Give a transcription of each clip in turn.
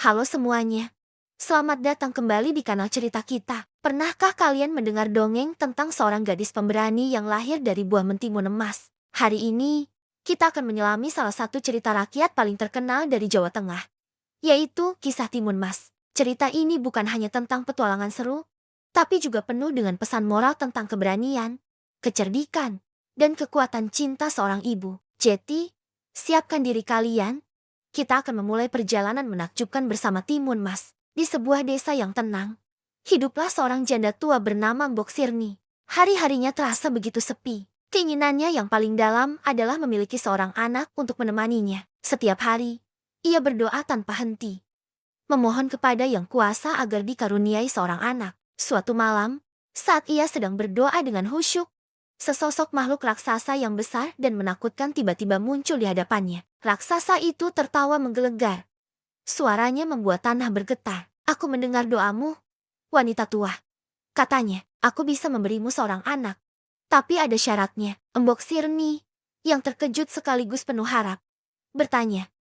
Halo semuanya. Selamat datang kembali di kanal cerita kita. Pernahkah kalian mendengar dongeng tentang seorang gadis pemberani yang lahir dari buah mentimun emas? Hari ini, kita akan menyelami salah satu cerita rakyat paling terkenal dari Jawa Tengah, yaitu kisah Timun Mas. Cerita ini bukan hanya tentang petualangan seru, tapi juga penuh dengan pesan moral tentang keberanian, kecerdikan, dan kekuatan cinta seorang ibu. Jadi, siapkan diri kalian. Kita akan memulai perjalanan menakjubkan bersama Timun Mas. Di sebuah desa yang tenang, hiduplah seorang janda tua bernama Mbok Sirni. Hari-harinya terasa begitu sepi. Keinginannya yang paling dalam adalah memiliki seorang anak untuk menemaninya. Setiap hari, ia berdoa tanpa henti, memohon kepada Yang Kuasa agar dikaruniai seorang anak. Suatu malam, saat ia sedang berdoa dengan khusyuk, sesosok makhluk raksasa yang besar dan menakutkan tiba-tiba muncul di hadapannya. Raksasa itu tertawa menggelegar. Suaranya membuat tanah bergetar. "Aku mendengar doamu, wanita tua," katanya. "Aku bisa memberimu seorang anak. Tapi ada syaratnya." Mbok Sirni, yang terkejut sekaligus penuh harap, bertanya,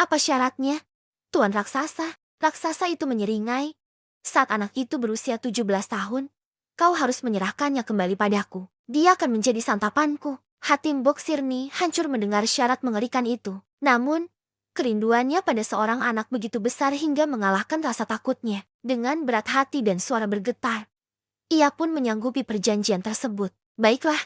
"Apa syaratnya, Tuan Raksasa?" Raksasa itu menyeringai, "Saat anak itu berusia 17 tahun, kau harus menyerahkannya kembali padaku. Dia akan menjadi santapanku." Hati Mbok Sirni hancur mendengar syarat mengerikan itu. Namun, kerinduannya pada seorang anak begitu besar hingga mengalahkan rasa takutnya. Dengan berat hati dan suara bergetar, ia pun menyanggupi perjanjian tersebut. "Baiklah,"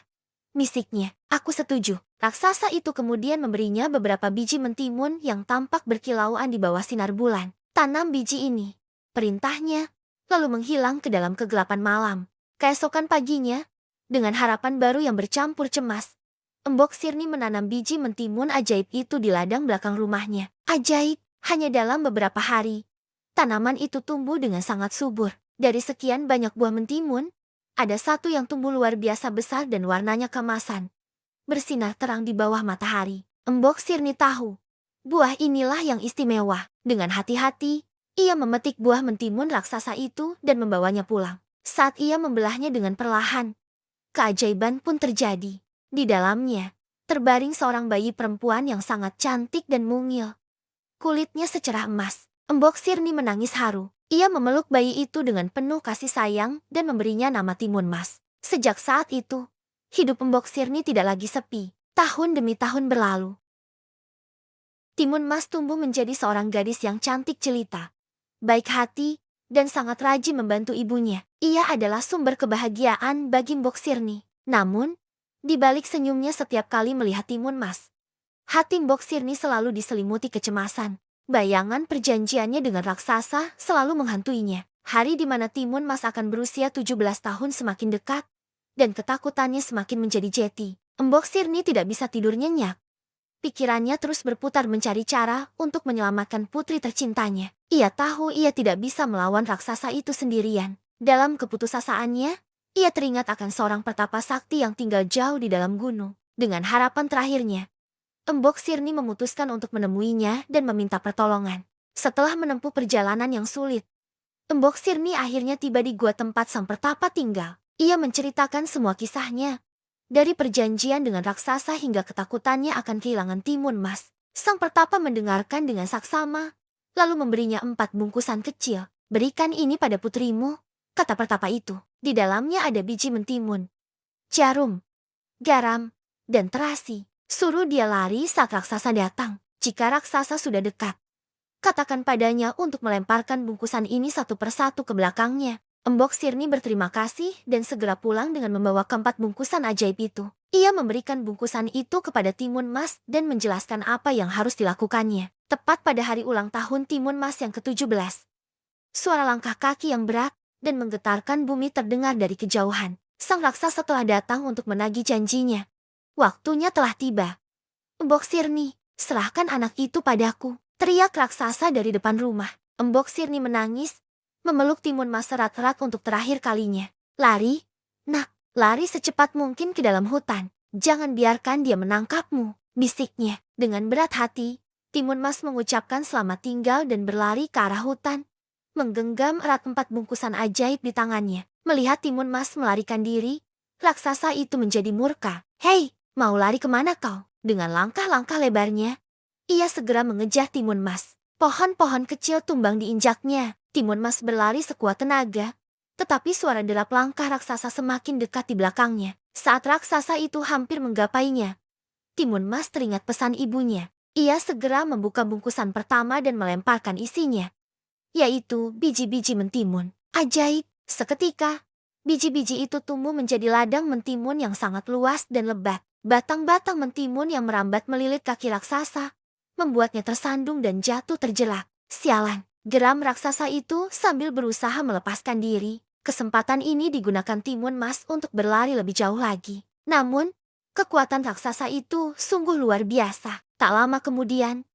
bisiknya, "aku setuju." Raksasa itu kemudian memberinya beberapa biji mentimun yang tampak berkilauan di bawah sinar bulan. "Tanam biji ini," perintahnya, lalu menghilang ke dalam kegelapan malam. Keesokan paginya, dengan harapan baru yang bercampur cemas, Mbok Sirni menanam biji mentimun ajaib itu di ladang belakang rumahnya. Ajaib, hanya dalam beberapa hari, tanaman itu tumbuh dengan sangat subur. Dari sekian banyak buah mentimun, ada satu yang tumbuh luar biasa besar dan warnanya keemasan, bersinar terang di bawah matahari. Mbok Sirni tahu, buah inilah yang istimewa. Dengan hati-hati, ia memetik buah mentimun raksasa itu dan membawanya pulang. Saat ia membelahnya dengan perlahan, keajaiban pun terjadi. Di dalamnya, terbaring seorang bayi perempuan yang sangat cantik dan mungil. Kulitnya secerah emas. Mbok Sirni menangis haru. Ia memeluk bayi itu dengan penuh kasih sayang dan memberinya nama Timun Mas. Sejak saat itu, hidup Mbok Sirni tidak lagi sepi. Tahun demi tahun berlalu. Timun Mas tumbuh menjadi seorang gadis yang cantik jelita, baik hati, dan sangat rajin membantu ibunya. Ia adalah sumber kebahagiaan bagi Mbok Sirni. Namun, di balik senyumnya setiap kali melihat Timun Mas, hati Mbok Sirni selalu diselimuti kecemasan. Bayangan perjanjiannya dengan raksasa selalu menghantuinya. Hari di mana Timun Mas akan berusia 17 tahun semakin dekat, dan ketakutannya semakin menjadi jeti. Mbok Sirni tidak bisa tidur nyenyak. Pikirannya terus berputar mencari cara untuk menyelamatkan putri tercintanya. Ia tahu ia tidak bisa melawan raksasa itu sendirian. Dalam keputusasaannya, ia teringat akan seorang petapa sakti yang tinggal jauh di dalam gunung. Dengan harapan terakhirnya, Mbok Sirni memutuskan untuk menemuinya dan meminta pertolongan. Setelah menempuh perjalanan yang sulit, Mbok Sirni akhirnya tiba di gua tempat sang pertapa tinggal. Ia menceritakan semua kisahnya, dari perjanjian dengan raksasa hingga ketakutannya akan kehilangan Timun Mas. Sang pertapa mendengarkan dengan saksama, lalu memberinya 4 bungkusan kecil. "Berikan ini pada putrimu," kata pertapa itu. "Di dalamnya ada biji mentimun, jarum, garam, dan terasi. Suruh dia lari saat raksasa datang. Jika raksasa sudah dekat, katakan padanya untuk melemparkan bungkusan ini satu persatu ke belakangnya." Mbok Sirni berterima kasih dan segera pulang dengan membawa keempat bungkusan ajaib itu. Ia memberikan bungkusan itu kepada Timun Mas dan menjelaskan apa yang harus dilakukannya. Tepat pada hari ulang tahun Timun Mas yang ke-17, suara langkah kaki yang berat dan menggetarkan bumi terdengar dari kejauhan. Sang raksasa telah datang untuk menagih janjinya. "Waktunya telah tiba. Mbok Sirni, serahkan anak itu padaku," teriak raksasa dari depan rumah. Mbok Sirni menangis, memeluk Timun Mas erat-erat untuk terakhir kalinya. "Lari, nak, lari secepat mungkin ke dalam hutan. Jangan biarkan dia menangkapmu," bisiknya. Dengan berat hati, Timun Mas mengucapkan selamat tinggal dan berlari ke arah hutan, menggenggam erat 4 bungkusan ajaib di tangannya. Melihat Timun Mas melarikan diri, raksasa itu menjadi murka. "Hei, mau lari kemana kau?" Dengan langkah-langkah lebarnya, ia segera mengejar Timun Mas. Pohon-pohon kecil tumbang diinjaknya. Timun Mas berlari sekuat tenaga. Tetapi suara derap langkah raksasa semakin dekat di belakangnya. Saat raksasa itu hampir menggapainya, Timun Mas teringat pesan ibunya. Ia segera membuka bungkusan pertama dan melemparkan isinya, yaitu biji-biji mentimun. Ajaib, seketika, biji-biji itu tumbuh menjadi ladang mentimun yang sangat luas dan lebat. Batang-batang mentimun yang merambat melilit kaki raksasa, membuatnya tersandung dan jatuh terjelak. Sialan, geram raksasa itu sambil berusaha melepaskan diri. Kesempatan ini digunakan Timun Mas untuk berlari lebih jauh lagi. Namun, kekuatan raksasa itu sungguh luar biasa. Tak lama kemudian,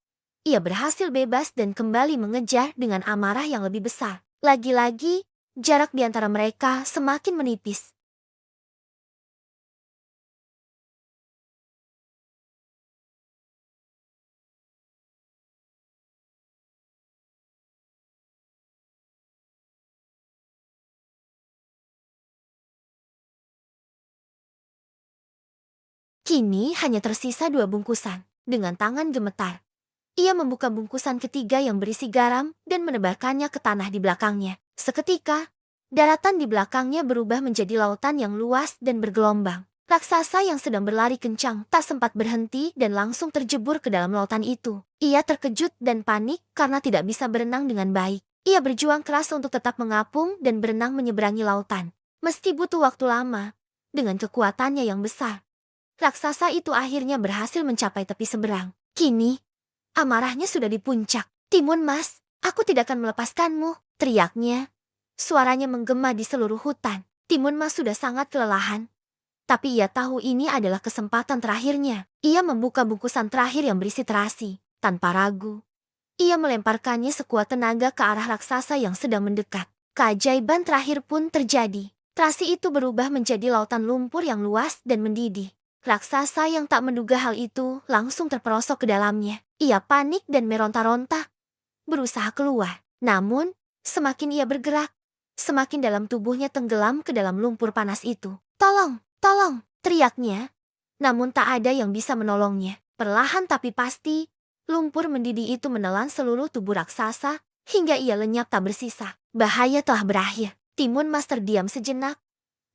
ia berhasil bebas dan kembali mengejar dengan amarah yang lebih besar. Lagi-lagi, jarak di antara mereka semakin menipis. Kini hanya tersisa 2 bungkusan. Dengan tangan gemetar, ia membuka bungkusan ketiga yang berisi garam dan menebarkannya ke tanah di belakangnya. Seketika, daratan di belakangnya berubah menjadi lautan yang luas dan bergelombang. Raksasa yang sedang berlari kencang tak sempat berhenti dan langsung terjebur ke dalam lautan itu. Ia terkejut dan panik karena tidak bisa berenang dengan baik. Ia berjuang keras untuk tetap mengapung dan berenang menyeberangi lautan. Meski butuh waktu lama, dengan kekuatannya yang besar, raksasa itu akhirnya berhasil mencapai tepi seberang. Kini, amarahnya sudah di puncak. Timun Mas, aku tidak akan melepaskanmu, teriaknya. Suaranya menggema di seluruh hutan. Timun Mas sudah sangat kelelahan, tapi ia tahu ini adalah kesempatan terakhirnya. Ia membuka bungkusan terakhir yang berisi terasi. Tanpa ragu, ia melemparkannya sekuat tenaga ke arah raksasa yang sedang mendekat. Keajaiban terakhir pun terjadi. Terasi itu berubah menjadi lautan lumpur yang luas dan mendidih. Raksasa yang tak menduga hal itu langsung terperosok ke dalamnya. Ia panik dan meronta-ronta, berusaha keluar. Namun, semakin ia bergerak, semakin dalam tubuhnya tenggelam ke dalam lumpur panas itu. Tolong, tolong, teriaknya. Namun tak ada yang bisa menolongnya. Perlahan tapi pasti, lumpur mendidih itu menelan seluruh tubuh raksasa, hingga ia lenyap tak bersisa. Bahaya telah berakhir. Timun Mas terdiam sejenak,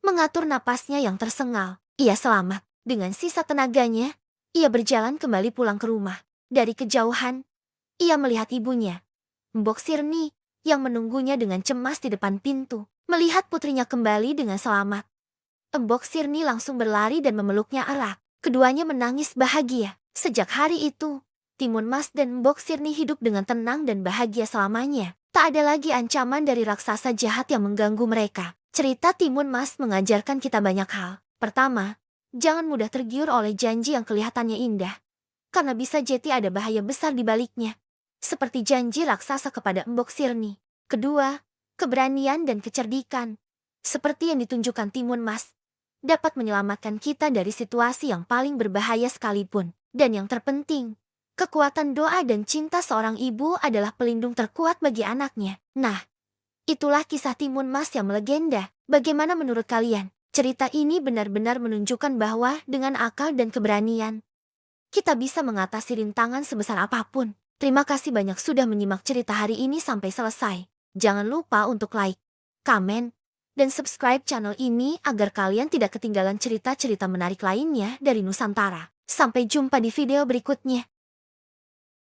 mengatur napasnya yang tersengal. Ia selamat. Dengan sisa tenaganya, ia berjalan kembali pulang ke rumah. Dari kejauhan, ia melihat ibunya, Mbok Sirni, yang menunggunya dengan cemas di depan pintu. Melihat putrinya kembali dengan selamat, Mbok Sirni langsung berlari dan memeluknya erat. Keduanya menangis bahagia. Sejak hari itu, Timun Mas dan Mbok Sirni hidup dengan tenang dan bahagia selamanya. Tak ada lagi ancaman dari raksasa jahat yang mengganggu mereka. Cerita Timun Mas mengajarkan kita banyak hal. Pertama, jangan mudah tergiur oleh janji yang kelihatannya indah, karena bisa jadi ada bahaya besar di baliknya. Seperti janji raksasa kepada Mbok Sirni. Kedua, keberanian dan kecerdikan, seperti yang ditunjukkan Timun Mas, dapat menyelamatkan kita dari situasi yang paling berbahaya sekalipun. Dan yang terpenting, kekuatan doa dan cinta seorang ibu adalah pelindung terkuat bagi anaknya. Nah, itulah kisah Timun Mas yang melegenda. Bagaimana menurut kalian? Cerita ini benar-benar menunjukkan bahwa dengan akal dan keberanian, kita bisa mengatasi rintangan sebesar apapun. Terima kasih banyak sudah menyimak cerita hari ini sampai selesai. Jangan lupa untuk like, komen, dan subscribe channel ini agar kalian tidak ketinggalan cerita-cerita menarik lainnya dari Nusantara. Sampai jumpa di video berikutnya.